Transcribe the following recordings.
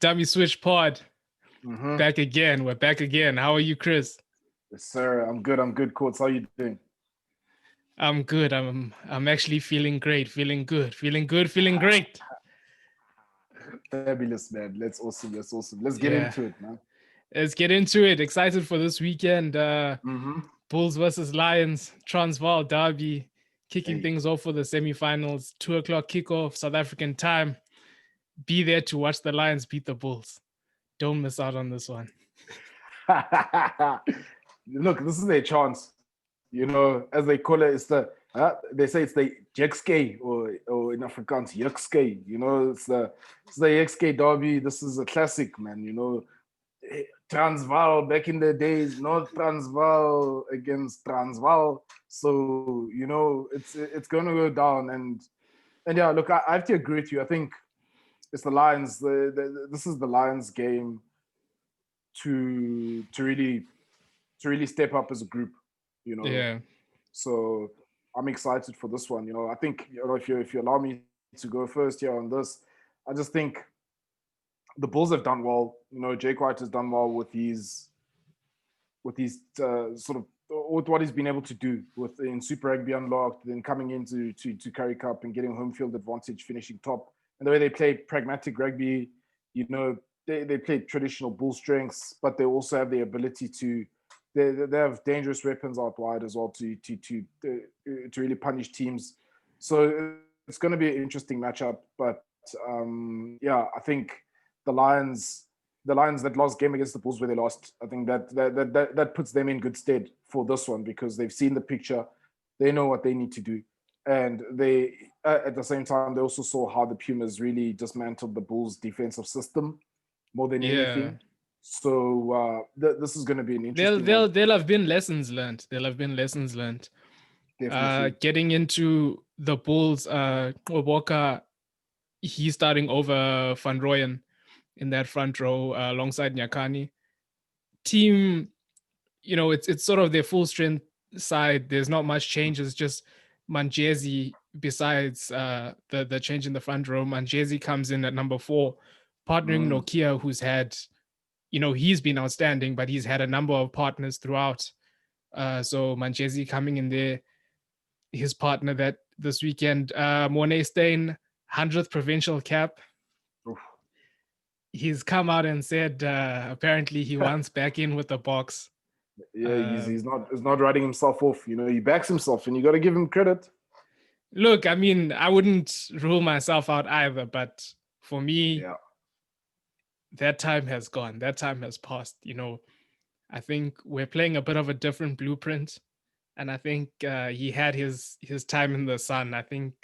Dummy Switch Pod. Mm-hmm. Back again. We're back again. How are you, Chris? Yes, sir. I'm good. Courts, how you doing? I'm good. I'm actually feeling great, feeling good, feeling great. Fabulous, man. That's awesome. Let's get Yeah. into it, man. Let's get into it. Excited for this weekend. Mm-hmm. Bulls versus Lions, Transvaal Derby, kicking Hey. things off for the semifinals. 2:00 kickoff, South African time. Be there to watch the Lions beat the Bulls. Don't miss out on this one. Look, this is their chance. You know, as they call it, they say it's the Jekske or in Afrikaans Jekske. You know, it's the Jekske derby. This is a classic, man. You know, Transvaal back in the days, North Transvaal against Transvaal. So you know, it's going to go down. And yeah, look, I have to agree with you. I think it's the Lions. This is the Lions game to really step up as a group. You know, Yeah. so I'm excited for this one. You know, I think if you allow me to go first here on this, I just think the Bulls have done well. You know, Jake White has done well with his sort of with what he's been able to do in Super Rugby Unlocked, then coming into to Currie Cup and getting home field advantage, finishing top, and the way they play pragmatic rugby. You know, they play traditional bull strengths, but they also have the ability to. They have dangerous weapons out wide as well to really punish teams. So it's going to be an interesting matchup. But yeah, I think the Lions that lost game against the Bulls where they lost, I think that puts them in good stead for this one because they've seen the picture, they know what they need to do, and they at the same time they also saw how the Pumas really dismantled the Bulls' defensive system more than anything. So this is going to be an interesting one. They'll have been lessons learned. There'll have been lessons learned. Definitely. Getting into the Bulls, Oboka, he's starting over Van Rooyen in that front row alongside Nyakani. Team, you know, it's sort of their full strength side. There's not much changes, just Manjezi besides the change in the front row. Manjezi comes in at number 4, partnering Nokia, who's had, you know, he's been outstanding, but he's had a number of partners throughout. So Manjezi coming in there, his partner that this weekend, Mornay Steyn, 100th provincial cap. Oof. He's come out and said apparently he wants back in with the box. Yeah, he's not writing himself off. You know, he backs himself, and you got to give him credit. Look, I mean, I wouldn't rule myself out either, but for me, that time has gone. That time has passed. You know, I think we're playing a bit of a different blueprint, and I think he had his time in the sun. I think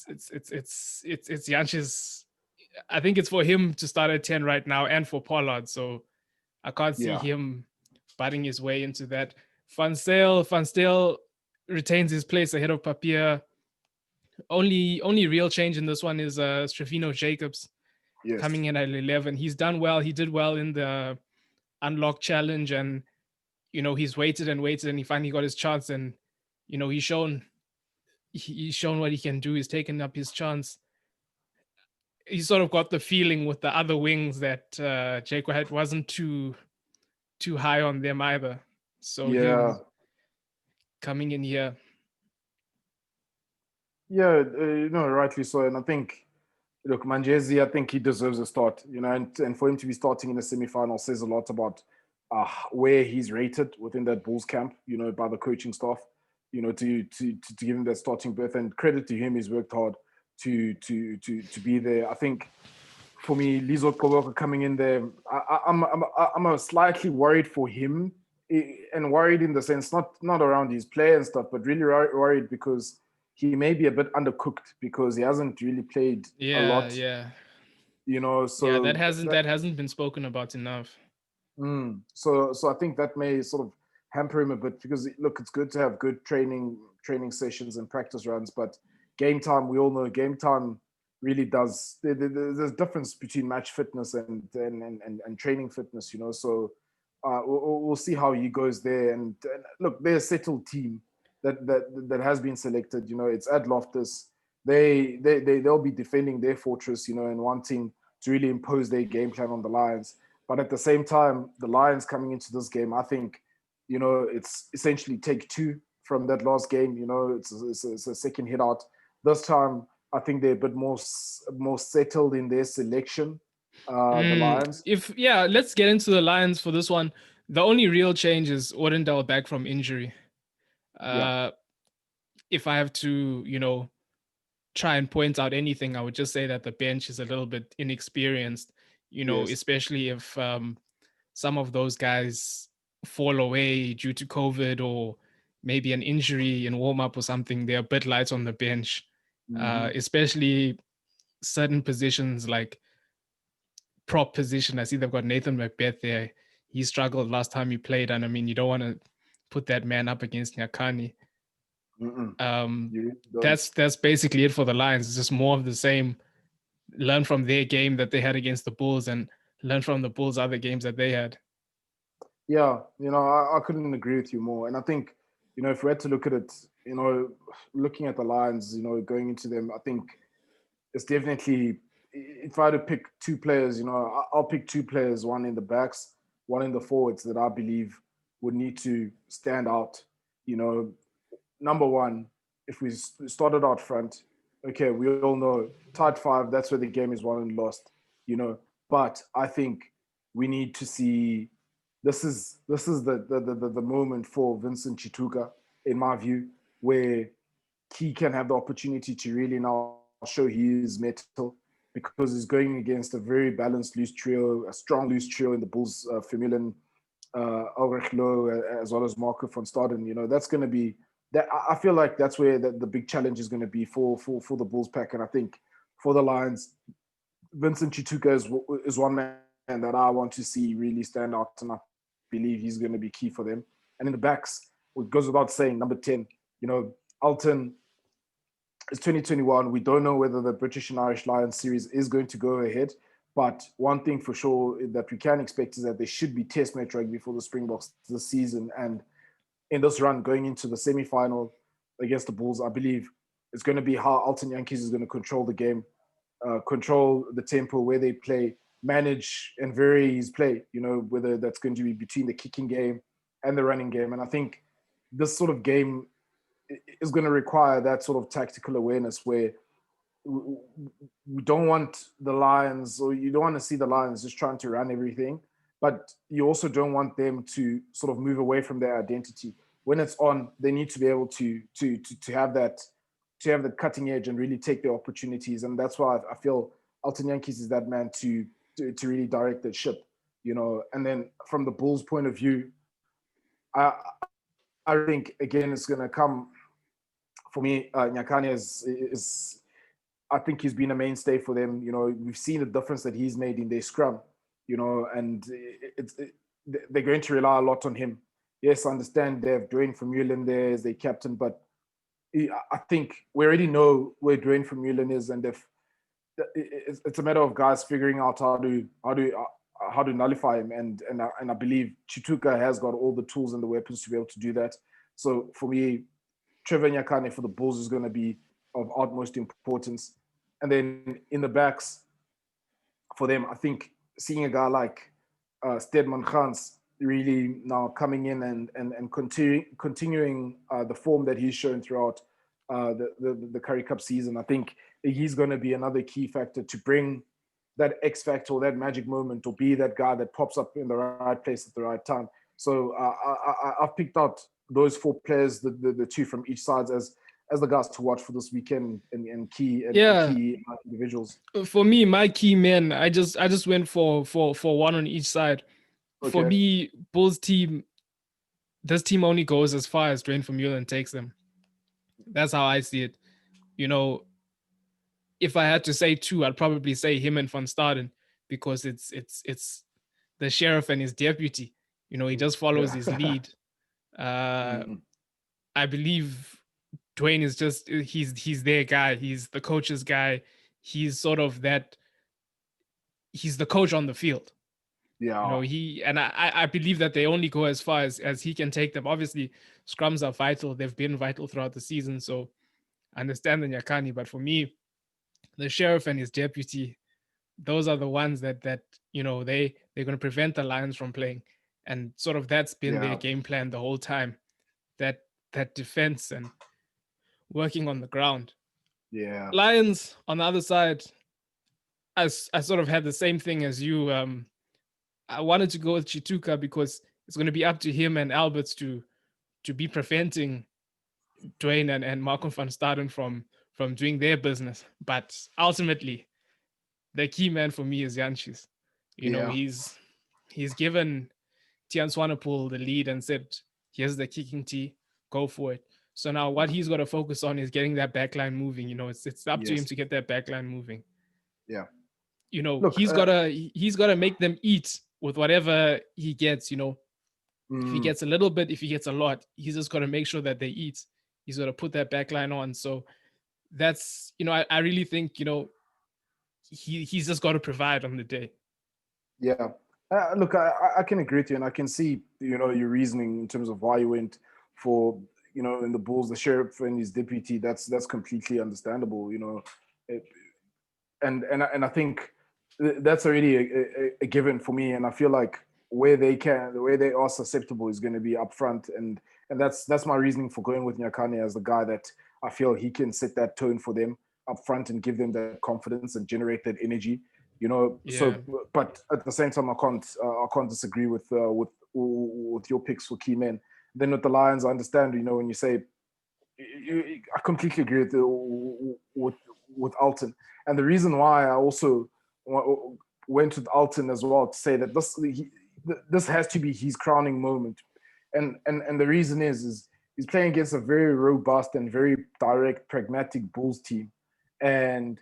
it's Jansh's. I think it's for him to start at 10 right now, and for Pollard. So I can't see him butting his way into that. Van Styl retains his place ahead of Papier. Only real change in this one is Strafino Jacobs coming in at 11. He's done well. He did well in the Unlock Challenge, and you know, he's waited and he finally got his chance, and you know, he's shown what he can do. He's taken up his chance. He sort of got the feeling with the other wings that Jake White wasn't too high on them either. So he's coming in here. Yeah, no, rightly so. And I think, look, Manjezi, I think he deserves a start, you know, and for him to be starting in the semi-final says a lot about where he's rated within that Bulls camp, you know, by the coaching staff, you know, to give him that starting berth. And credit to him, he's worked hard to be there. I think for me, Lizo Koboko coming in there, I'm slightly worried for him, and worried in the sense not around his play and stuff, but really worried because he may be a bit undercooked because he hasn't really played a lot. Yeah. You know, so that hasn't been spoken about enough. So I think that may sort of hamper him a bit because look, it's good to have good training sessions and practice runs, but game time, we all know game time really does. There's a difference between match fitness and training fitness, you know. So we'll see how he goes there. And look, they're a settled team that has been selected. You know, it's at Loftus. They'll be defending their fortress, you know, and wanting really impose their game plan on the Lions. But at the same time, the Lions coming into this game, I think, it's essentially take two from that last game. It's a second hit out. This time, I think they're a bit more settled in their selection. The Lions. Let's get into the Lions for this one. The only real change is Orendale back from injury. If I have to, try and point out anything, I would just say that the bench is a little bit inexperienced, Yes. especially if some of those guys fall away due to COVID or maybe an injury in warm-up or something. They're a bit light on the bench, especially certain positions like prop position. I see they've got Nathan Macbeth there. He struggled last time he played, and I mean, you don't want to put that man up against Nyakani. That's basically it for the Lions. It's just more of the same. Learn from their game that they had against the Bulls and learn from the Bulls' other games that they had. Yeah, I couldn't agree with you more. And I think, if we had to look at it, looking at the Lions, going into them, I think it's definitely, if I had to pick two players, I'll pick two players, one in the backs, one in the forwards that I believe would need to stand out. Number one, if we started out front, okay, we all know tight five, that's where the game is won and lost, But I think we need to see this is the moment for Vincent Chituka, in my view, where he can have the opportunity to really now show his mettle, because he's going against a very balanced loose trio, a strong loose trio in the Bulls, Vermeulen, Ulrich Loh, as well as Marco van Staden. That's going to be that. I feel like that's where the big challenge is going to be for the Bulls pack. And I think for the Lions, Vincent Chituka is one man that I want to see really stand out, and I believe he's going to be key for them. And in the backs, it goes without saying, number 10, Alton. It's 2021. We don't know whether the British and Irish Lions series is going to go ahead. But one thing for sure that we can expect is that there should be test match rugby for the Springboks this season. And in this run, going into the semi-final against the Bulls, I believe it's going to be how Alton Yankees is going to control the game, control the tempo, where they play, manage and vary his play, whether that's going to be between the kicking game and the running game. And I think this sort of game is going to require that sort of tactical awareness, where we don't want the Lions, or you don't want to see the Lions just trying to run everything, but you also don't want them to sort of move away from their identity. When it's on, they need to be able to have that, to have the cutting edge and really take their opportunities. And that's why I feel Alton Yankees is that man to really direct the ship, And then from the Bulls' point of view, I think again it's going to come for me. Nyakane is I think he's been a mainstay for them. We've seen the difference that he's made in their scrum. And they're going to rely a lot on him. Yes, I understand they have Dwayne Vermeulen there as their captain, but I think we already know where Dwayne Vermeulen is, and if it's a matter of guys figuring out how to nullify him, and I believe Chituka has got all the tools and the weapons to be able to do that. So for me, Trevor Nyakane for the Bulls is going to be of utmost importance. And then in the backs for them, I think seeing a guy like Stedman Gans really now coming in and continuing the form that he's shown throughout the Currie Cup season, I think he's going to be another key factor to bring that X factor or that magic moment, or be that guy that pops up in the right place at the right time. So I've picked out those four players, the two from each side, as the guys to watch for this weekend, and key individuals. For me, my key men, I just went for one on each side. Okay. For me, Bulls team, this team only goes as far as Dwayne Vermeulen takes them. That's how I see it. If I had to say two, I'd probably say him and Van Staden, because it's the sheriff and his deputy. He just follows his lead. I believe Dwayne is just he's their guy. He's the coach's guy. He's sort of that. He's the coach on the field. Yeah. I believe that they only go as far as he can take them. Obviously, scrums are vital. They've been vital throughout the season. So I understand the Nyakani, but for me, the sheriff and his deputy, those are the ones that they're going to prevent the Lions from playing, and sort of that's been their game plan the whole time. That defense and working on the ground. Yeah. Lions on the other side, I sort of had the same thing as you. I wanted to go with Chituka because it's going to be up to him and Alberts to be preventing Dwayne and Malcolm van Staden from doing their business. But ultimately, the key man for me is Janchis. He's given Tian Swanepoel the lead and said, here's the kicking tee, go for it. So now what he's got to focus on is getting that backline moving. It's up to him to get that backline moving. Yeah. Look, he's gotta make them eat with whatever he gets. If he gets a little bit, if he gets a lot, he's just gotta make sure that they eat. He's gotta put that backline on. So that's I really think he's just got to provide on the day. Yeah. Look, I can agree with you, and I can see your reasoning in terms of why you went for in the Bulls, the sheriff and his deputy. That's completely understandable. And I think that's already a given for me. And I feel like where they are susceptible is going to be up front, and that's my reasoning for going with Nyakane as the guy that I feel he can set that tone for them up front and give them that confidence and generate that energy. Yeah. So, but at the same time, I can't disagree with your picks for key men. Then with the Lions, I understand. When you say, I completely agree with Alton, and the reason why I also went with Alton as well to say that this has to be his crowning moment, and the reason is he's playing against a very robust and very direct, pragmatic Bulls team, and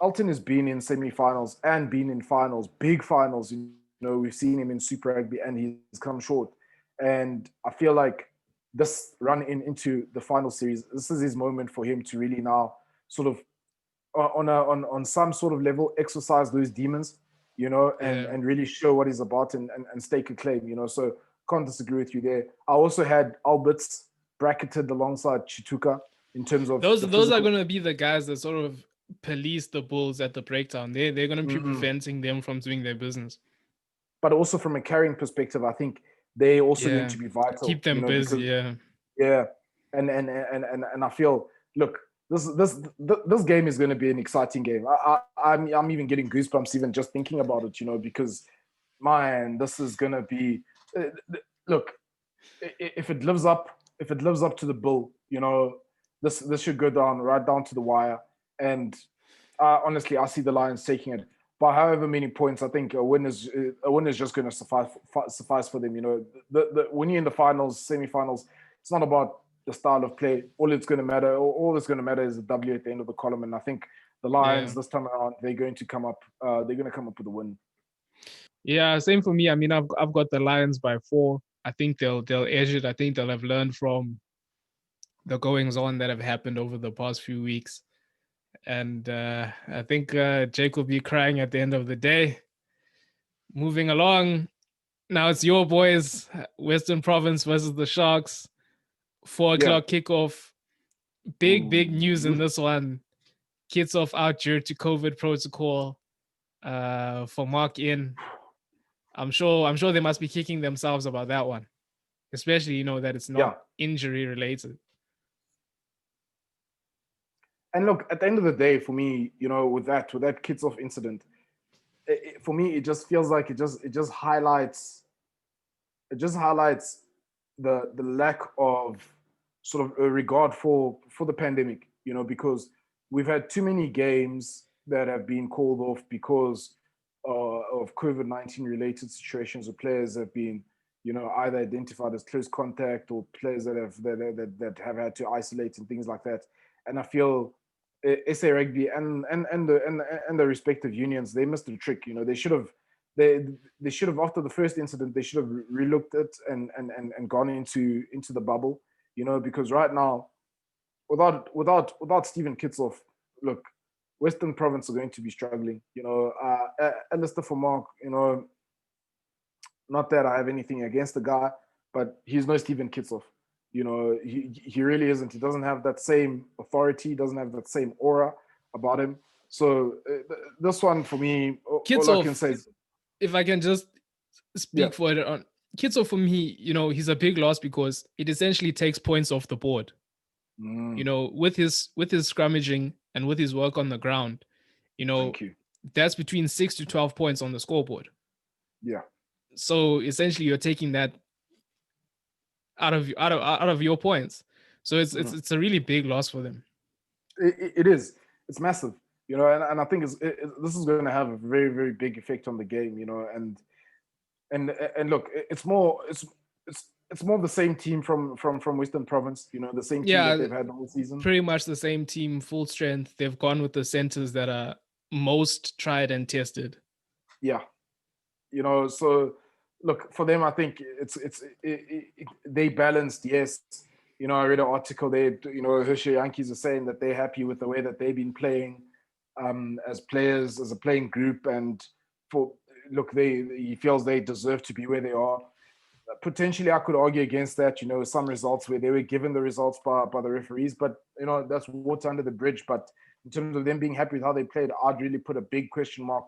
Alton has been in semi-finals and been in finals, big finals. We've seen him in Super Rugby and he's come short. And I feel like this run into the final series, this is his moment for him to really now sort of on some sort of level exercise those demons, and really show what he's about and stake a claim, so can't disagree with you there. I also had Alberts bracketed alongside Chituka in terms of those are going to be the guys that sort of police the Bulls at the breakdown. They're going to be preventing them from doing their business. But also from a carrying perspective, I think they also need to be vital. Keep them busy, yeah. And I feel, look, this game is going to be an exciting game. I'm even getting goosebumps even just thinking about it, because man, this is going to be. Look, if it lives up to the bill, this should go right down to the wire. And honestly, I see the Lions taking it by however many points. I think a win is just going to suffice for them. When you're in the finals, semi-finals, it's not about the style of play. All that's going to matter is a W at the end of the column. And I think the Lions this time around, they're going to come up with a win. Yeah, same for me. I mean, I've got the Lions by 4. I think they'll edge it. I think they'll have learned from the goings on that have happened over the past few weeks. And I think Jake will be crying at the end of the day. Moving along, now it's your boys, Western Province versus the Sharks. 4 o'clock kickoff. Big news in this one. Kids off out due to COVID protocol for Mark in. I'm sure they must be kicking themselves about that one, especially that it's not injury related. And look, at the end of the day, for me, with that kids off incident, for me, it just feels like it just highlights the lack of sort of a regard for the pandemic, because we've had too many games that have been called off because of COVID-19 related situations where players have been, either identified as close contact or players that have had to isolate and things like that. And I feel SA Rugby and the respective unions, they missed the trick. They should have after the first incident, they should have relooked it and gone into the bubble. Because right now, without Stephen Kitsoff, look, Western Province are going to be struggling. Alistair for Mark, not that I have anything against the guy, but he's no Stephen Kitsoff. He really isn't. He doesn't have that same authority, doesn't have that same aura about him. So this one for me, all I can say is, if I can just speak for it on Kitso, for me, he's a big loss because it essentially takes points off the board. With his scrummaging and with his work on the ground, thank you. that's between 6 to 12 points on the scoreboard. Yeah. So essentially, you're taking that out of your points. So it's a really big loss for them. It is. It's massive, and I think this is going to have a very, very big effect on the game, and look, it's more the same team from Western Province, the same team that they've had the whole season. Pretty much the same team, full strength. They've gone with the centers that are most tried and tested. Yeah, so look, for them, I think they balanced. Yes, I read an article there. Hershey Yankees are saying that they're happy with the way that they've been playing as players, as a playing group, and he feels they deserve to be where they are. Potentially, I could argue against that. Some results where they were given the results by the referees, but that's water under the bridge. But in terms of them being happy with how they played, I'd really put a big question mark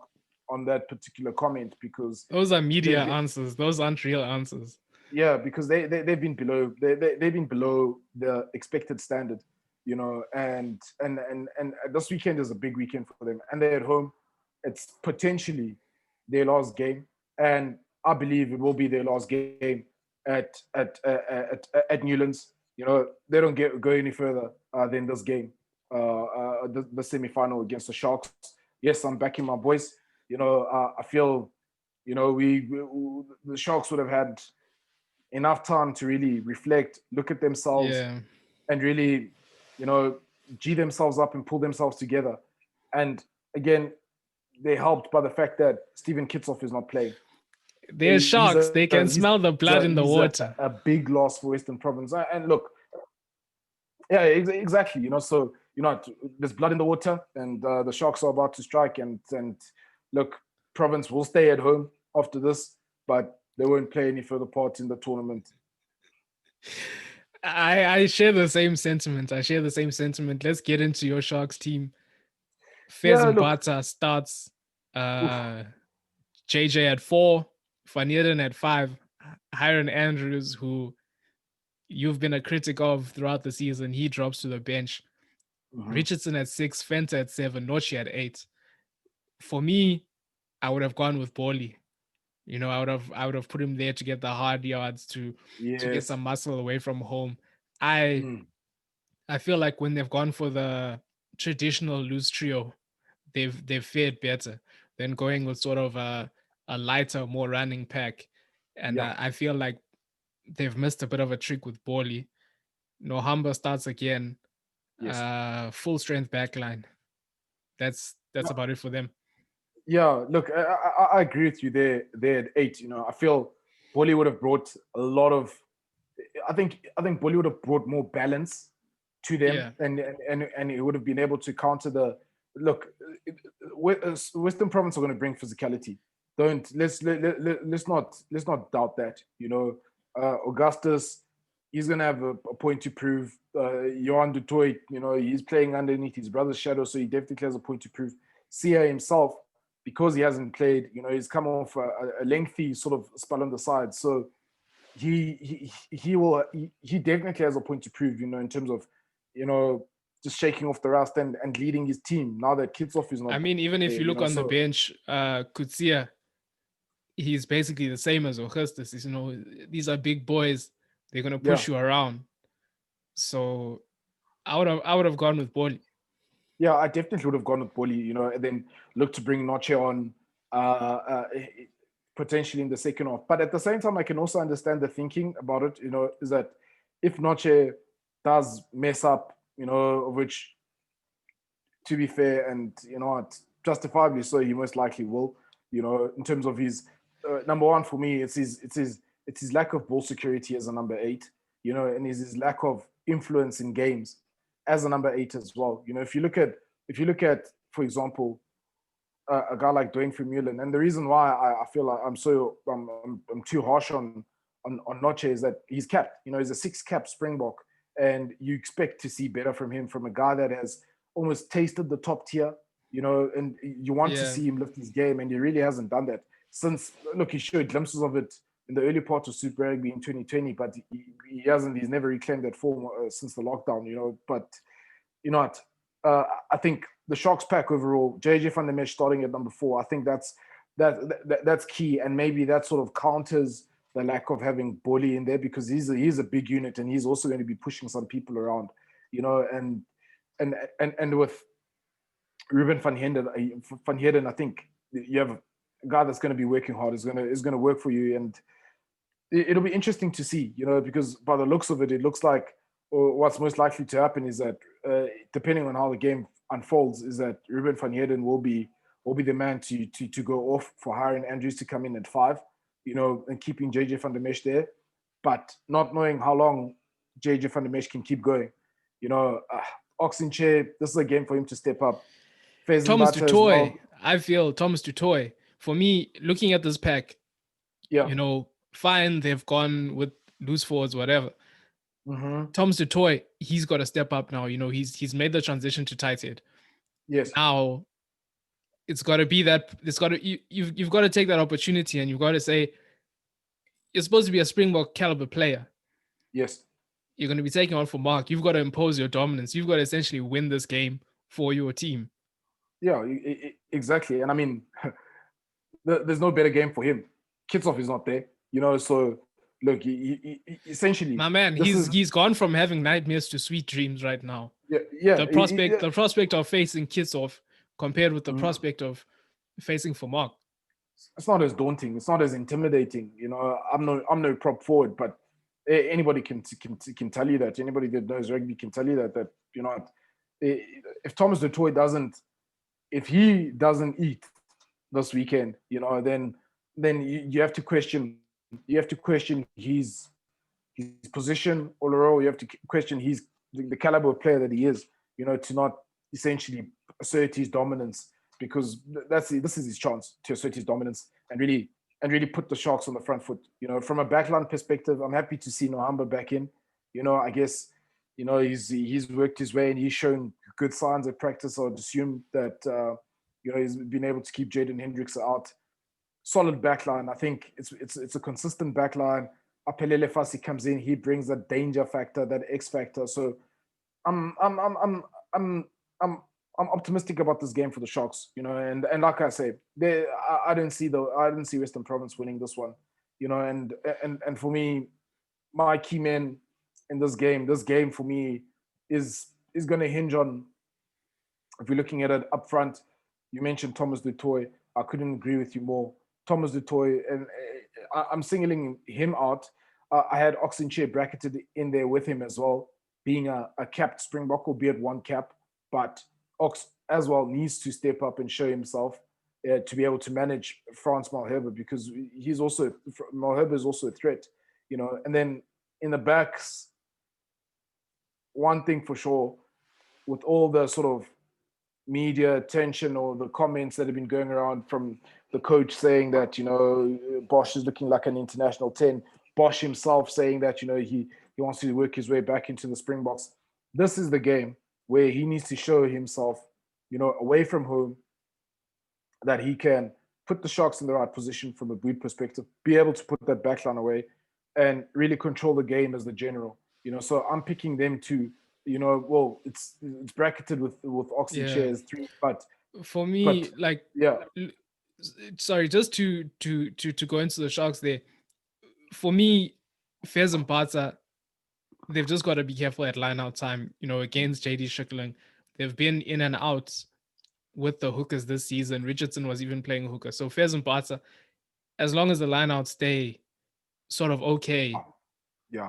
on that particular comment, because those are media answers. Those aren't real answers. Yeah, because they've been below they've been below the expected standard, and this weekend is a big weekend for them, and they're at home. It's potentially their last game, and I believe it will be their last game at Newlands. They don't go any further than this game, the semi-final against the Sharks. Yes, I'm backing my boys. I feel, the Sharks would have had enough time to really reflect, look at themselves, and really, G themselves up and pull themselves together. And again, they're helped by the fact that Steven Kitsoff is not playing. They're Sharks. They can smell the blood in the water. A big loss for Western Province. And look, yeah, exactly. So there's blood in the water, and the Sharks are about to strike. And look, Province will stay at home after this, but they won't play any further parts in the tournament. I share the same sentiment. Let's get into your Sharks team. Fez Mbata starts. JJ at 4, Van Heerden at 5, Hiron Andrews, who you've been a critic of throughout the season, he drops to the bench. Richardson at 6, Fenta at 7, Nochi at 8. For me, I would have gone with Borley. I would have put him there to get the hard yards, to get some muscle away from home. I feel like when they've gone for the traditional loose trio, they've fared better than going with sort of a lighter, more running pack. And I feel like they've missed a bit of a trick with Borley. Nohamba starts again. Full strength backline. That's about it for them. Yeah, look, I agree with you there. They're at 8. I feel Borley would have brought a lot of. I think Borley would have brought more balance to them, and it would have been able to counter the. Look, Western Province are going to bring physicality. Let's not doubt that. Augustus, he's going to have a point to prove. Johan du Toit, he's playing underneath his brother's shadow, so he definitely has a point to prove. Sia himself, because he hasn't played, he's come off a lengthy sort of spell on the side, so he definitely has a point to prove, in terms of, just shaking off the rust and leading his team now that Kitsoff is not. I mean, even if you look on the bench, Kutsia, he's basically the same as Augustus. These are big boys. They're gonna push you around. So I would have gone with Borley. Yeah, I definitely would have gone with Borley, and then look to bring Noche on potentially in the second half. But at the same time, I can also understand the thinking about it, is that if Noche does mess up, which, to be fair, and justifiably so, he most likely will, in terms of his number one. For me, it's his lack of ball security as a number 8, and his lack of influence in games as a number 8 as well. If you look at, for example, a guy like Dwayne Vermeulen, and the reason why I feel like I'm too harsh on Noche is that he's capped. He's a 6 cap Springbok, and you expect to see better from him, from a guy that has almost tasted the top tier. and you want to see him lift his game, and he really hasn't done that since. Look, he showed glimpses of it in the early part of Super Rugby in 2020, but he hasn't. He's never reclaimed that form since the lockdown. But you know what? I think the Sharks pack overall, JJ van der Merwe starting at number 4. I think that's key, and maybe that sort of counters the lack of having Bolly in there, because he's a big unit, and he's also going to be pushing some people around, and with Ruben van Heerden, I think you have a guy that's going to be working hard, is going to work for you, and it'll be interesting to see, because by the looks of it, it looks like what's most likely to happen is that, depending on how the game unfolds, is that Ruben van Heerden will be the man to go off for Hiron Andrews to come in at 5, and keeping JJ van der Merwe there, but not knowing how long JJ van der Merwe can keep going. Oxen Chair, this is a game for him to step up. Thomas du Toit, I feel Thomas du Toit, for me, looking at this pack, fine, they've gone with loose forwards, whatever. Mm-hmm. Thomas du Toit, he's got to step up now. He's made the transition to tight head. Yes. Now, it's got to be that. You've got to take that opportunity, and you've got to say, you're supposed to be a Springbok caliber player. Yes. You're going to be taking on for Mark. You've got to impose your dominance. You've got to essentially win this game for your team. Yeah, exactly. And I mean, there's no better game for him. Kitshoff is not there, so look, he essentially, my man, he's gone from having nightmares to sweet dreams right now. Yeah. The prospect of facing Kitshoff compared with the prospect of facing for Mark, it's not as daunting. It's not as intimidating. I'm no prop forward, but anybody can tell you that. Anybody that knows rugby can tell you that if Thomas du Toit doesn't eat this weekend, then you have to question his position all around. You have to question the caliber of player that he is, to not essentially assert his dominance, because this is his chance to assert his dominance and really put the Sharks on the front foot. From a backline perspective, I'm happy to see Nohamba back in. I guess, he's worked his way and he's shown good signs at practice. I'd assume that he's been able to keep Jaden Hendricks out. Solid backline. I think it's a consistent backline. Apelele Fassi comes in, he brings that danger factor, that X factor. So I'm optimistic about this game for the Sharks, and like I say, I didn't see Western Province winning this one, and for me, my key man in this game for me is going to hinge on, if we're looking at it up front, you mentioned Thomas du Toit. I couldn't agree with you more. Thomas du Toit, and I'm singling him out. I had Oxenchair bracketed in there with him as well, being a capped Springbok, albeit one cap, but Ox as well needs to step up and show himself to be able to manage Frans Malherbe, because Malherbe is also a threat, and then in the backs, one thing for sure, with all the sort of media attention or the comments that have been going around from the coach saying that, Bosch is looking like an international 10, Bosch himself saying that, he wants to work his way back into the Springboks. This is the game where he needs to show himself, away from home, that he can put the Sharks in the right position from a boot perspective, be able to put that backline away and really control the game as the general. So I'm picking them to, well, it's bracketed with Oxen Shares 3, but for me, sorry, just to go into the Sharks there, for me, Fez and Bata, they've just got to be careful at line-out time, against JD Schikkeling. They've been in and out with the hookers this season. Richardson was even playing hooker. So Fez and Bata, as long as the line-outs stay sort of okay,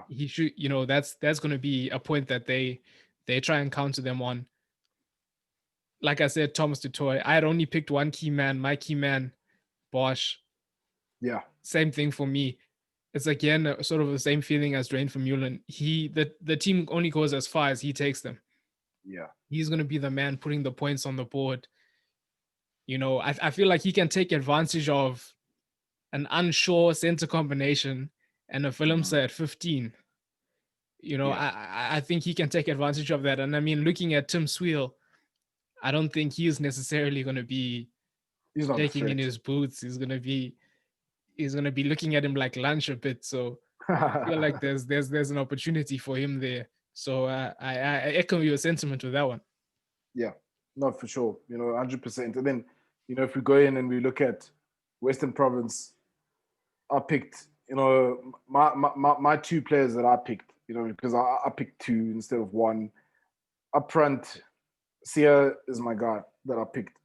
he should, that's going to be a point that they try and counter them on. Like I said, Thomas du Toit, I had only picked one key man. My key man, Bosch. Yeah. Same thing for me. It's again sort of the same feeling as Dwayne Vermeulen. The team only goes as far as he takes them. Yeah. He's going to be the man putting the points on the board. I feel like he can take advantage of an unsure center combination and a Willemse at 15. I think he can take advantage of that. And I mean, looking at Tim Swiel, I don't think he's necessarily going to be He's not a shaking in threat. his boots. He's gonna be looking at him like lunch a bit. So I feel like there's an opportunity for him there. So I echo your sentiment with that one. Yeah, no, for sure. 100%. And then, if we go in and we look at Western Province, I picked, my two players that I picked, because I picked two instead of one. Up front, Sia is my guy that I picked.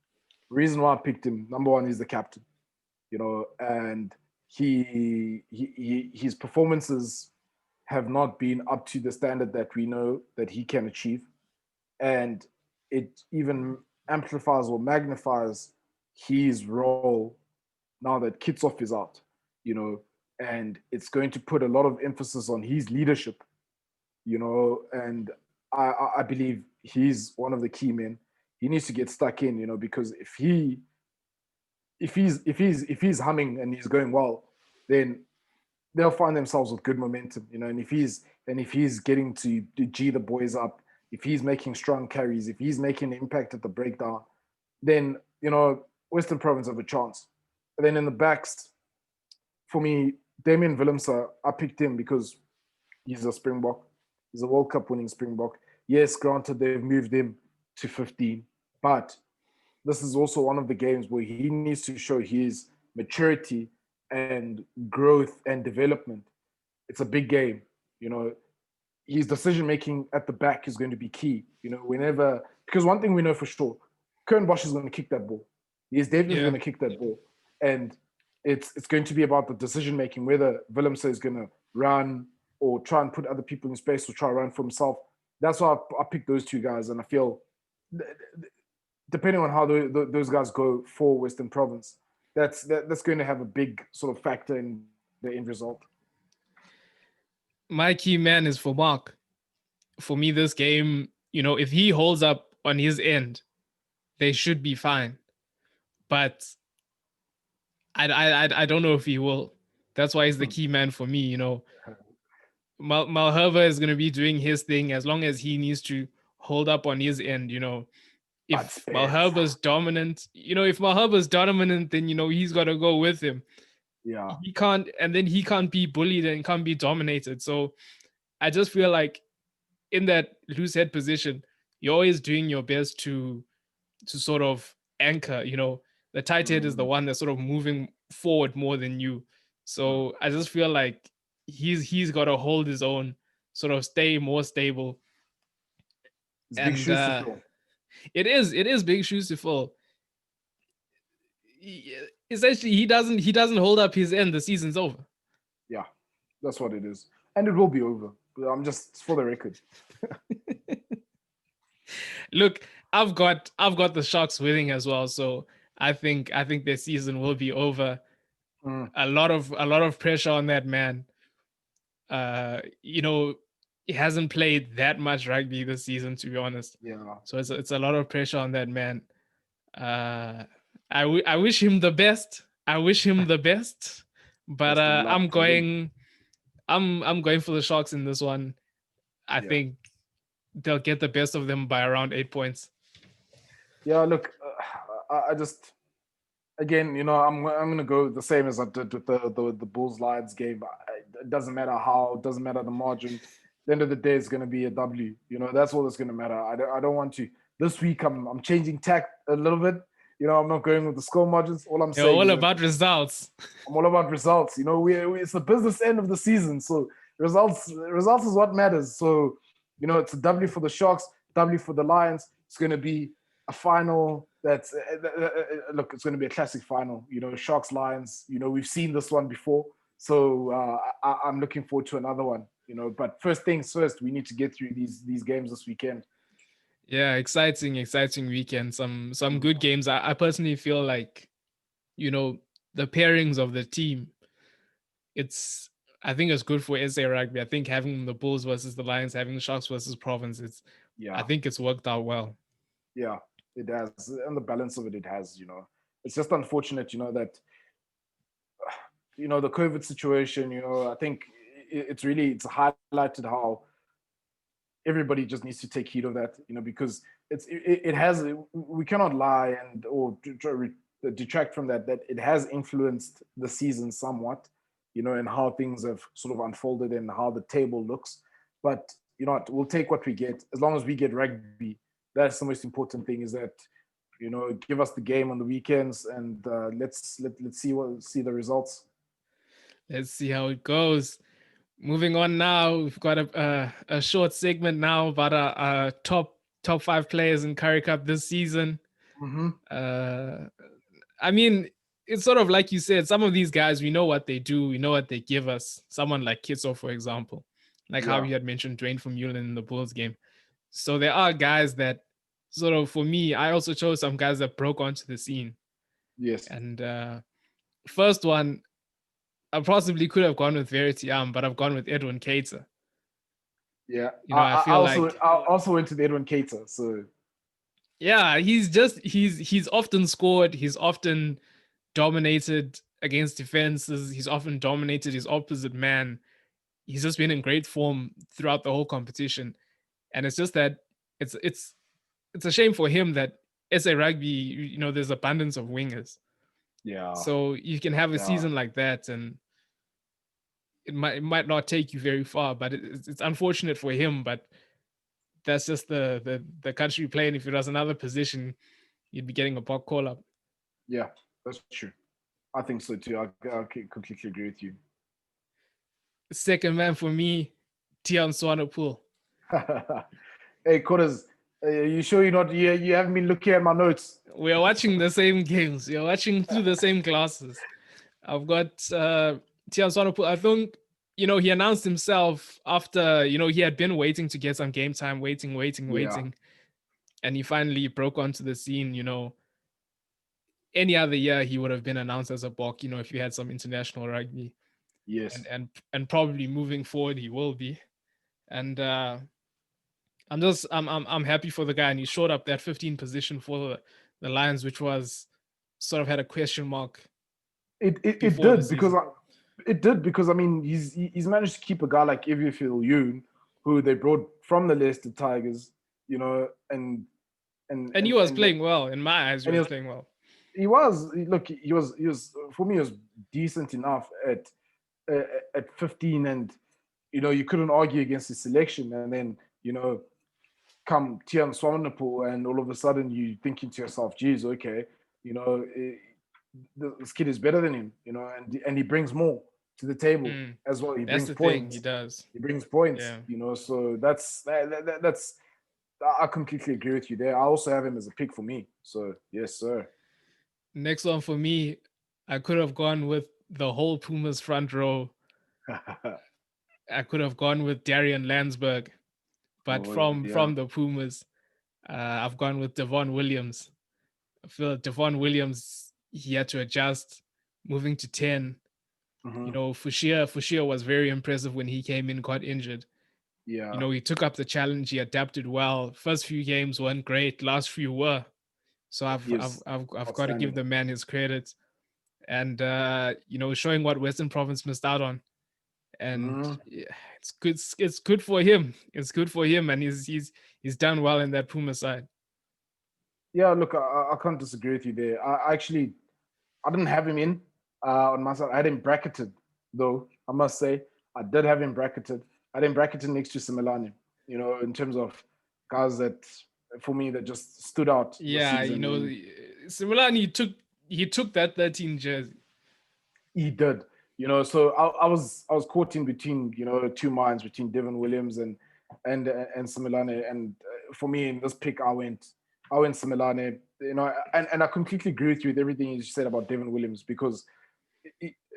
Reason why I picked him, number one, he's the captain, and his performances have not been up to the standard that we know that he can achieve. And it even amplifies or magnifies his role now that Kitsov is out, and it's going to put a lot of emphasis on his leadership, and I believe he's one of the key men. He needs to get stuck in, because if he's humming and he's going well, then they'll find themselves with good momentum, and if he's getting to G the boys up, if he's making strong carries, if he's making an impact at the breakdown, then Western Province have a chance. And then in the backs, for me, Damien Willemse, I picked him because he's a Springbok. He's a World Cup winning Springbok. Yes, granted, they've moved him to 15, but this is also one of the games where he needs to show his maturity and growth and development. It's a big game, his decision making at the back is going to be key. Whenever, because one thing we know for sure, Kern Bosch is going to kick that ball. He's definitely going to kick that ball, and it's going to be about the decision making, whether Willemse is going to run or try and put other people in space or try to run for himself. That's why I picked those two guys, and I feel depending on how those guys go for Western Province, that's going to have a big sort of factor in the end result. My key man is for Mark. For me, this game, if he holds up on his end, they should be fine. But I don't know if he will. That's why he's the key man for me. Malherbe is going to be doing his thing as long as he needs to hold up on his end. If Malherbe is dominant, if Malherbe is dominant, then he's got to go with him. Yeah, he can't be bullied and can't be dominated. So I just feel like in that loose head position, you're always doing your best to sort of anchor. The tight head is the one that's sort of moving forward more than you. So I just feel like he's got to hold his own, sort of stay more stable. it's big shoes to fill. It is big shoes to fill. Essentially, he doesn't hold up his end, the season's over. Yeah, that's what it is, and it will be over. I'm just for the record. Look, I've got the Sharks winning as well, so I think their season will be over. A lot of pressure on that man. He hasn't played that much rugby this season, to be honest. Yeah. So it's a lot of pressure on that man. I wish him the best. But I'm going for the Sharks in this one. I think they'll get the best of them by around 8 points. Yeah, look, I just again, I'm gonna go the same as I did with the Bulls Lions game. It doesn't matter how, it doesn't matter the margin. At the end of the day, it's gonna be a W. That's all that's gonna matter. I don't want to. This week, I'm changing tack a little bit. I'm not going with the score margins. All I'm saying, all about results. I'm all about results. It's the business end of the season, so results is what matters. So, it's a W for the Sharks, W for the Lions. It's going to be a final that's look. It's going to be a classic final. Sharks Lions. We've seen this one before, so I'm looking forward to another one. But first things first, we need to get through these games this weekend. Yeah, exciting weekend. Some good games. I personally feel like, the pairings of the team, I think it's good for SA Rugby. I think having the Bulls versus the Lions, having the Sharks versus Province, I think it's worked out well. Yeah, it has. And the balance of it has, It's just unfortunate, that, the COVID situation, I think it's highlighted how everybody just needs to take heed of that, because it has, we cannot lie or detract from that it has influenced the season somewhat, and how things have sort of unfolded and how the table looks. But you know what, we'll take what we get as long as we get rugby. That's the most important thing, is that give us the game on the weekends, and let's see the results. Let's see how it goes. Moving on now, we've got a short segment now about our top 5 players in Currie Cup this season. Mm-hmm. I mean, it's sort of like you said, some of these guys, we know what they do, we know what they give us. Someone like Kitso, for example, like how you had mentioned Dwayne Vermeulen in the Bulls game. So there are guys that sort of, for me, I also chose some guys that broke onto the scene. Yes. And first one, I possibly could have gone with Verity but I've gone with Edwin Cater. Yeah, I feel I also went to the Edwin Cater. So yeah, he's often scored. He's often dominated against defenses. He's often dominated his opposite man. He's just been in great form throughout the whole competition, and it's just that it's a shame for him that SA Rugby, there's abundance of wingers. Yeah. So you can have a season like that, and it might not take you very far. But it's unfortunate for him. But that's just the country we play in. If it was another position, you'd be getting a buck call up. Yeah, that's true. I think so too. I completely agree with you. Second man for me, Tian Swanepoel. Hey, Quarters, you sure you haven't been looking at my notes? We are watching the same games. We are watching through the same classes. I've got Tian Swanepoel. I think, he announced himself after, he had been waiting to get some game time, waiting. And he finally broke onto the scene. Any other year he would have been announced as a Bok, if you had some international rugby. Yes. And probably moving forward he will be. And I'm happy for the guy, and he showed up that 15 position for the Lions, which was sort of had a question mark. It did because I mean he's managed to keep a guy like Eviafil Yoon, who they brought from the Leicester Tigers, and he was playing well in my eyes. He was playing well. He was for me, he was decent enough at 15, and you couldn't argue against his selection. And then come Tian Swanepoel, and all of a sudden you thinking to yourself, geez, okay, this kid is better than him, and he brings more to the table as well. He brings points. He does. He brings points. Yeah. So that's I completely agree with you there. I also have him as a pick for me. So yes, sir. Next one for me, I could have gone with the whole Pumas front row. I could have gone with Darian Landsberg, but from the Pumas, I've gone with Devon Williams. I feel like Devon Williams, he had to adjust, moving to 10. Mm-hmm. Fushia was very impressive when he came in, got injured. Yeah. He took up the challenge. He adapted well. First few games weren't great. Last few were. So I've got to give the man his credit. And showing what Western Province missed out on. And it's good. It's good for him. It's good for him, and he's done well in that Puma side. Yeah, look, I can't disagree with you there. I didn't have him in on my side. I had him bracketed, though. I must say, I did have him bracketed. I had him bracketed next to Simelane. In terms of guys that, for me, that just stood out. Yeah, Simelane he took that 13 jersey. He did. So I was caught in between, two minds between Devon Williams and Simelane. And for me, in this pick, I went Simelane, and I completely agree with you with everything you said about Devon Williams, because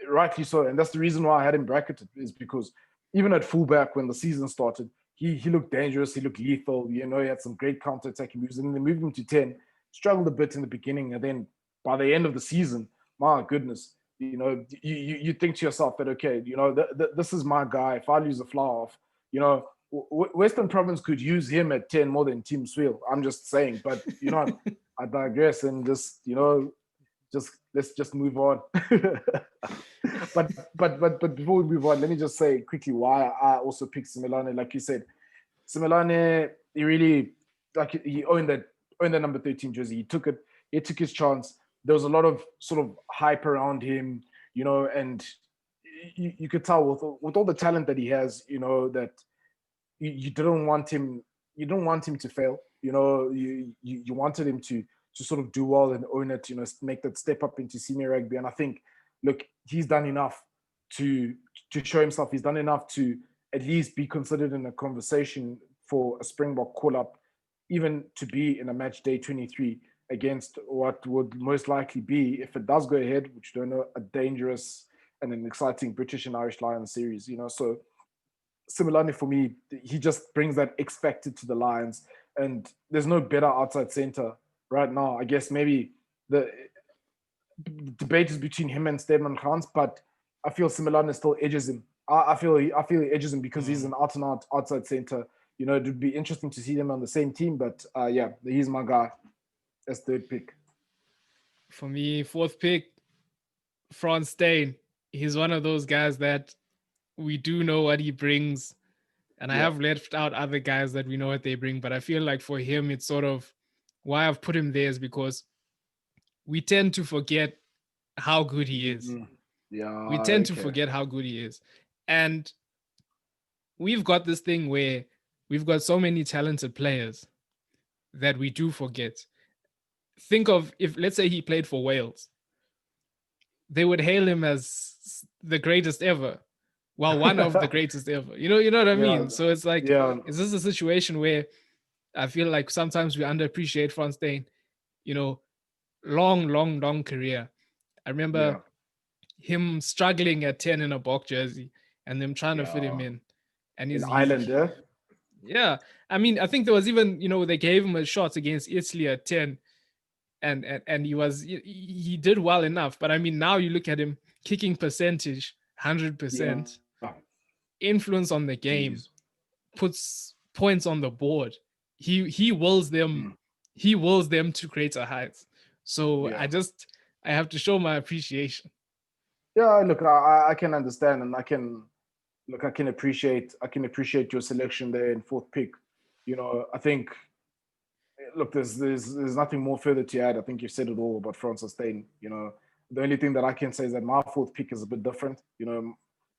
rightly so. And that's the reason why I had him bracketed, is because even at fullback, when the season started, he looked dangerous, he looked lethal, he had some great counter-attacking moves, and then they moved him to 10, struggled a bit in the beginning, and then by the end of the season, my goodness, you think to yourself that, okay, this is my guy. If I lose a fly off, Western Province could use him at 10 more than Tim Sweel. I'm just saying, but I digress, and just let's just move on. but before we move on, let me just say quickly why I also picked Simelane. Like you said, Simelane, he really like he owned that number 13 jersey. He took it. He took his chance. There was a lot of sort of hype around him, and you could tell with all the talent that he has, that you didn't want him. You don't want him to fail. You wanted him to sort of do well and own it. Make that step up into senior rugby. And I think, look, he's done enough to show himself. He's done enough to at least be considered in a conversation for a Springbok call up, even to be in a match day 23 against what would most likely be, if it does go ahead, which don't know, a dangerous and an exciting British and Irish Lions series. So similarly for me, he just brings that X factor to the Lions, and there's no better outside center right now. I guess maybe the debate is between him and Stedman Khans, but I feel Similane still edges him. I feel he edges him because he's an out and out outside center. It would be interesting to see them on the same team, but yeah, he's my guy as third pick. For me, fourth pick, Frans Steyn. He's one of those guys that we do know what he brings, and I have left out other guys that we know what they bring, but I feel like for him, it's sort of why I've put him there is because we tend to forget how good he is. Yeah, we tend to forget how good he is. And we've got this thing where we've got so many talented players that we do forget. Think of if, let's say, he played for Wales, they would hail him as the greatest ever. Well, one of the greatest ever. You know what I mean? So it's like, is this a situation where I feel like sometimes we underappreciate Frans Steyn? Long career. I remember him struggling at 10 in a Bok jersey and them trying to fit him in. And he's Islander. Yeah. I mean, I think there was even, they gave him a shot against Italy at 10. And he did well enough. But I mean, now you look at him, kicking percentage, 100%. Influence on the game, puts points on the board. He wills them. He wills them to greater heights. So I have to show my appreciation. Yeah, look, I can understand, and I can appreciate your selection there in fourth pick. I think, look, there's nothing more further to add. I think you've said it all about Frans Steyn. The only thing that I can say is that my fourth pick is a bit different.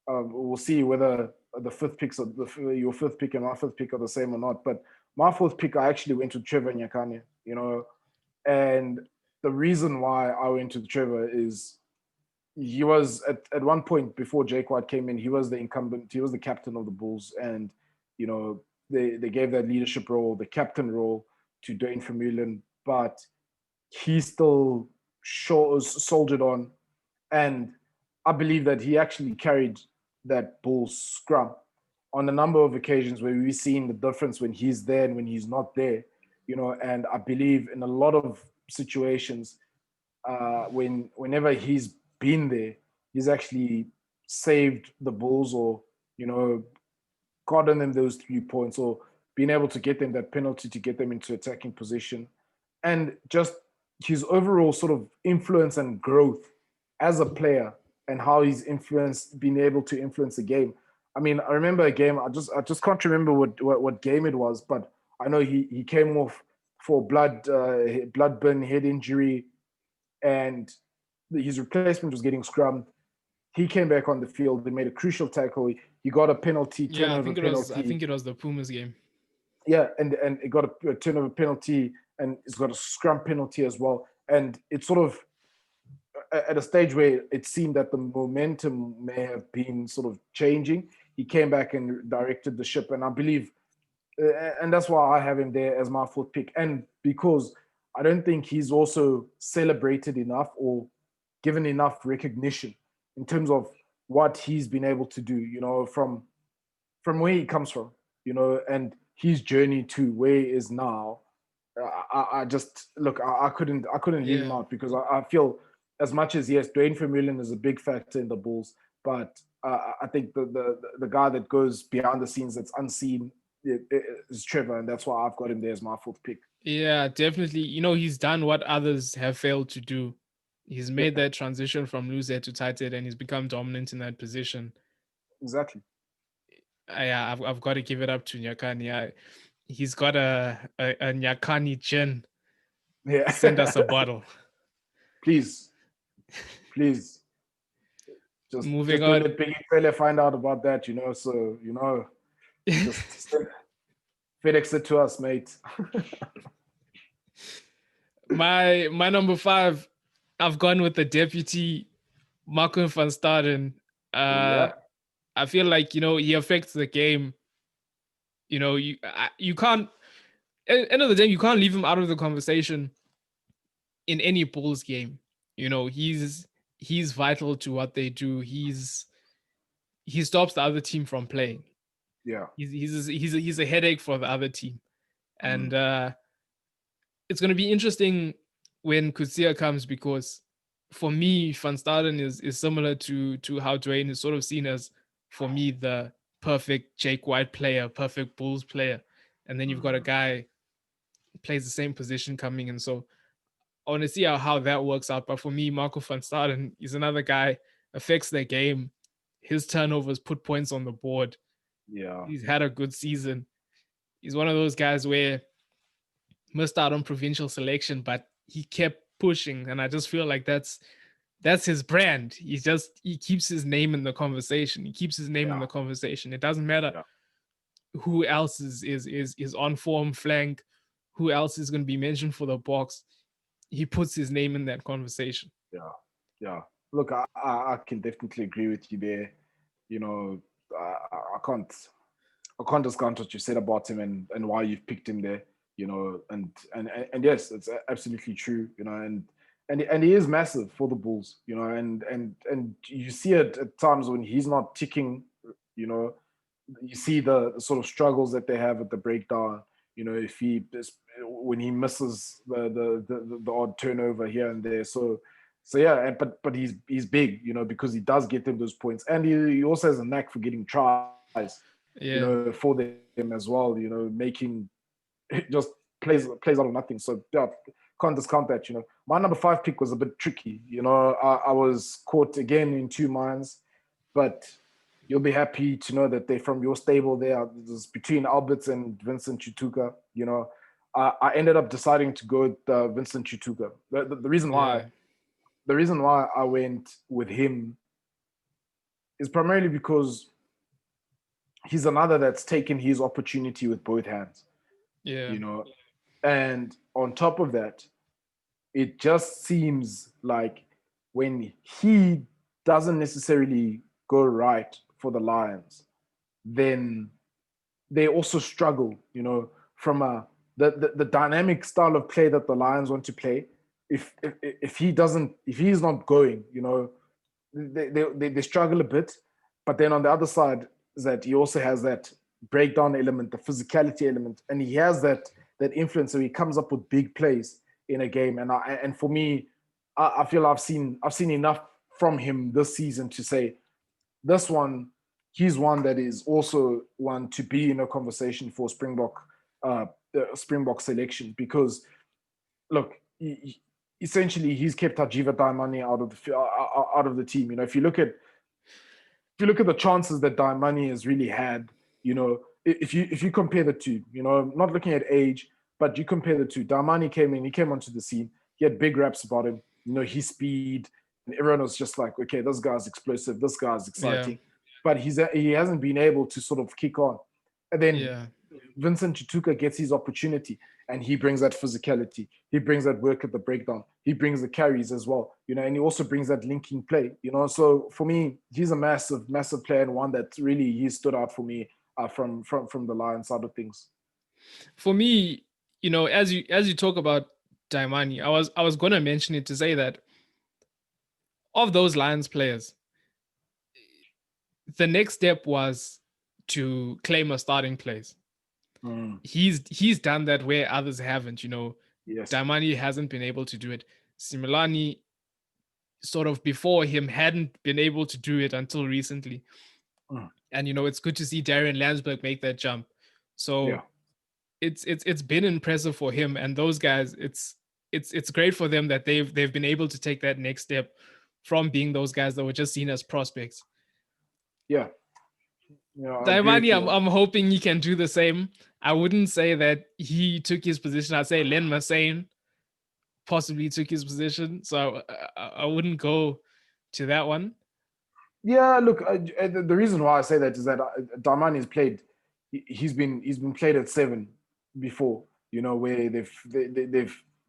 We'll see whether the fifth picks or your fifth pick and my fifth pick are the same or not. But my fourth pick, I actually went to Trevor Nyakane. And the reason why I went to Trevor is he was at one point before Jake White came in, he was the incumbent, he was the captain of the Bulls, and they gave that leadership role, the captain role, to Dane Vermeulen, but he still soldiered on, and I believe that he actually carried that Bulls scrum on a number of occasions where we've seen the difference when he's there and when he's not there, and I believe in a lot of situations, whenever he's been there, he's actually saved the Bulls or, gotten them those 3 points or being able to get them that penalty to get them into attacking position. And just his overall sort of influence and growth as a player and how he's been able to influence the game. I mean, I remember a game, I just can't remember what game it was, but I know he came off for blood-burn head injury, and his replacement was getting scrummed. He came back on the field. They made a crucial tackle. He got a penalty, turnover penalty. I think it was the Pumas game. Yeah, and it got a turnover penalty, and it's got a scrum penalty as well. And it's sort of at a stage where it seemed that the momentum may have been sort of changing. He came back and directed the ship, and I believe, and that's why I have him there as my fourth pick. And because I don't think he's also celebrated enough or given enough recognition in terms of what he's been able to do, from where he comes from, and his journey to where he is now. I just look, I couldn't leave him out because I feel as much as, yes, Dane Vermeulen is a big factor in the Bulls, but I think the guy that goes behind the scenes that's unseen is Trevor, and that's why I've got him there as my fourth pick. Yeah, definitely. He's done what others have failed to do. He's made that transition from loose head to tight head, and he's become dominant in that position. Exactly. I've got to give it up to Nyakane. he's got a Nyakani gin. Yeah. Send us a bottle. Please. Moving Just don't on. let Biggie Fella find out about that, So, just FedEx it to us, mate. my number 5, I've gone with the deputy, Marco van Staden. Yeah. I feel like he affects the game. You can't. End of the day, you can't leave him out of the conversation in any Bulls game. He's vital to what they do. He stops the other team from playing. Yeah. He's a headache for the other team, and it's going to be interesting when Kutsia comes, because for me, Van Staden is similar to how Dwayne is sort of seen as, for me, the perfect Jake White player, perfect Bulls player, and then you've got a guy who plays the same position coming in. So I want to see how that works out. But for me, Marco van Staden is another guy, affects their game. His turnovers put points on the board. Yeah. He's had a good season. He's one of those guys where missed out on provincial selection, but he kept pushing, and I just feel like that's his brand. He keeps his name in the conversation. He keeps his name in the conversation. It doesn't matter who else is on form flank, who else is going to be mentioned for the box. He puts his name in that conversation. Yeah. Look, I can definitely agree with you there. I can't discount what you said about him and why you've picked him there. And yes, it's absolutely true. And he is massive for the Bulls. And you see it at times when he's not ticking. You see the sort of struggles that they have at the breakdown. When he misses the odd turnover here and there. So yeah, but he's big, because he does get them those points, and he also has a knack for getting tries, for them as well. Making just plays out of nothing. So yeah, can't discount that. My number 5 pick was a bit tricky. I was caught again in two minds, but you'll be happy to know that they're from your stable there. It's between Alberts and Vincent Chituka. I ended up deciding to go with Vincent Chituka. The reason why I went with him is primarily because he's another that's taken his opportunity with both hands. Yeah. And on top of that, it just seems like when he doesn't necessarily go right for the Lions, then they also struggle, from the dynamic style of play that the Lions want to play. If he's not going, they struggle a bit. But then on the other side is that he also has that breakdown element, the physicality element, and he has that influence. So he comes up with big plays in a game. And for me, I feel I've seen enough from him this season to say this one, he's one that is also one to be in a conversation for Springbok selection, because look, essentially he's kept Tajiva Daimani out of the team. If you look at the chances that Daimani has really had, if you compare the two, not looking at age, but you compare the two. Daimani he came onto the scene. He had big raps about him, his speed, and everyone was just like, okay, this guy's explosive, this guy's exciting. Yeah. But he hasn't been able to sort of kick on. And then Vincent Chituka gets his opportunity, and he brings that physicality. He brings that work at the breakdown. He brings the carries as well, and he also brings that linking play, So for me, he's a massive, massive player, and one that really he stood out for me from the Lions side of things. For me, as you talk about Daimani, I was going to mention it to say that of those Lions players, the next step was to claim a starting place. He's done that where others haven't. Yes. Daimani hasn't been able to do it. Similani, sort of before him, hadn't been able to do it until recently. And it's good to see Darian Landsberg make that jump. So it's been impressive for him, and those guys. It's great for them that they've been able to take that next step from being those guys that were just seen as prospects. Yeah, I agree with Daimani, you. I'm hoping he can do the same. I wouldn't say that he took his position. I'd say Len Massane possibly took his position. So I wouldn't go to that one. Yeah, look, the reason why I say that is that Darmani's played. He's been played at 7 before. Where they've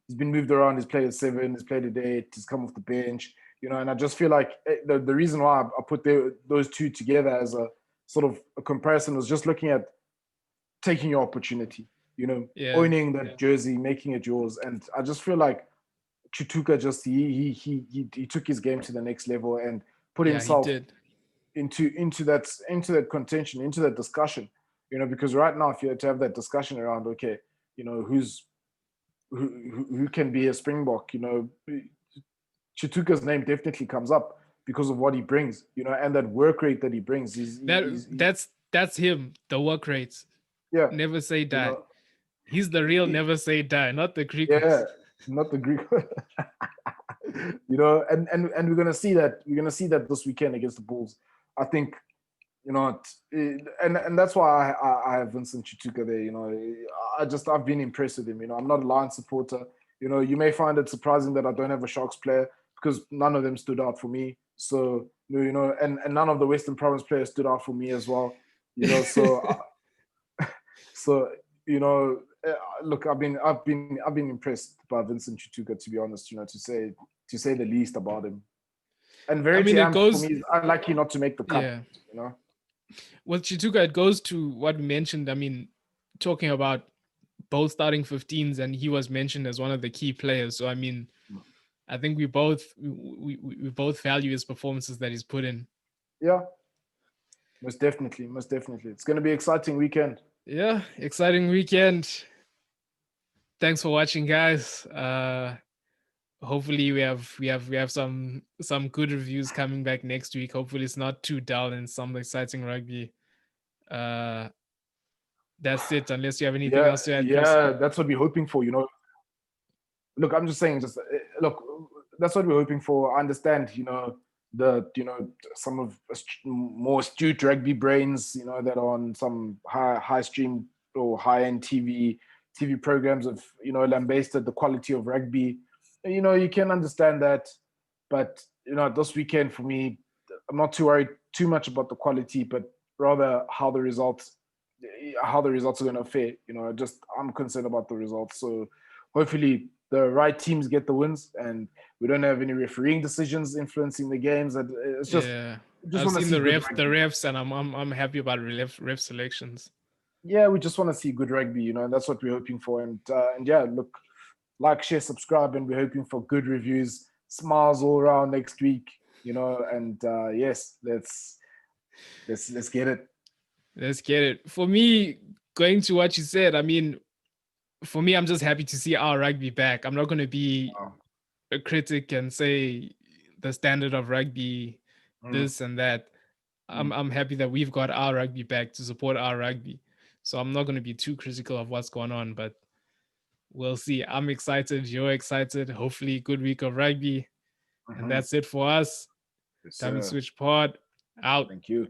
he's been moved around. He's played at 7. He's played at 8. He's come off the bench. And I just feel like the reason why I put those two together as a sort of a comparison was just looking at taking your opportunity. Owning that jersey, making it yours, and I just feel like Chituka just he took his game to the next level and put himself into that contention, into that discussion. Because right now, if you had to have that discussion around, okay, who can be a Springbok, Chituka's name definitely comes up because of what he brings, and that work rate that he brings. That's him, the work rates. Yeah. Never say die. He's the real never say die, not the Greek. Yeah, not the Greek. And we're gonna see that. We're gonna see that this weekend against the Bulls. I think, and that's why I have Vincent Chituka there. I've been impressed with him. I'm not a Lions supporter. You may find it surprising that I don't have a Sharks player because none of them stood out for me. So and none of the Western Province players stood out for me as well. So look, I've been impressed by Vincent Chituka, to be honest. To say the least about him. And Verity for me, I like you not to make the cut. Yeah. Well, Chituka, it goes to what we mentioned. I mean, talking about both starting 15s, and he was mentioned as one of the key players. So I mean, I think we both value his performances that he's put in. Yeah, most definitely. It's going to be an exciting weekend. Yeah, exciting weekend. Thanks for watching, guys. Hopefully we have some good reviews coming back next week. Hopefully it's not too dull and some exciting rugby. That's it, unless you have anything else to add. Yeah, that's what we're hoping for. Look, I'm just saying, that's what we're hoping for. I understand, some of more astute rugby brains, that are on some high stream or high end TV programs of, lambasted the quality of rugby. You can understand that, but this weekend for me, I'm not too worried too much about the quality, but rather how the results are going to fare. I'm concerned about the results. So hopefully the right teams get the wins, and we don't have any refereeing decisions influencing the games. It's just, I've seen the refs, and I'm happy about ref selections. Yeah, we just want to see good rugby, and that's what we're hoping for. And yeah, look, like, share, subscribe, and we're hoping for good reviews, smiles all around next week, and yes, let's get it. Let's get it. For me, going to what you said, I mean, for me, I'm just happy to see our rugby back. I'm not going to be a critic and say the standard of rugby, this and that. I'm happy that we've got our rugby back to support our rugby. So I'm not going to be too critical of what's going on, but we'll see. I'm excited. You're excited. Hopefully, good week of rugby. And that's it for us. Time to switch pod. Out. Thank you.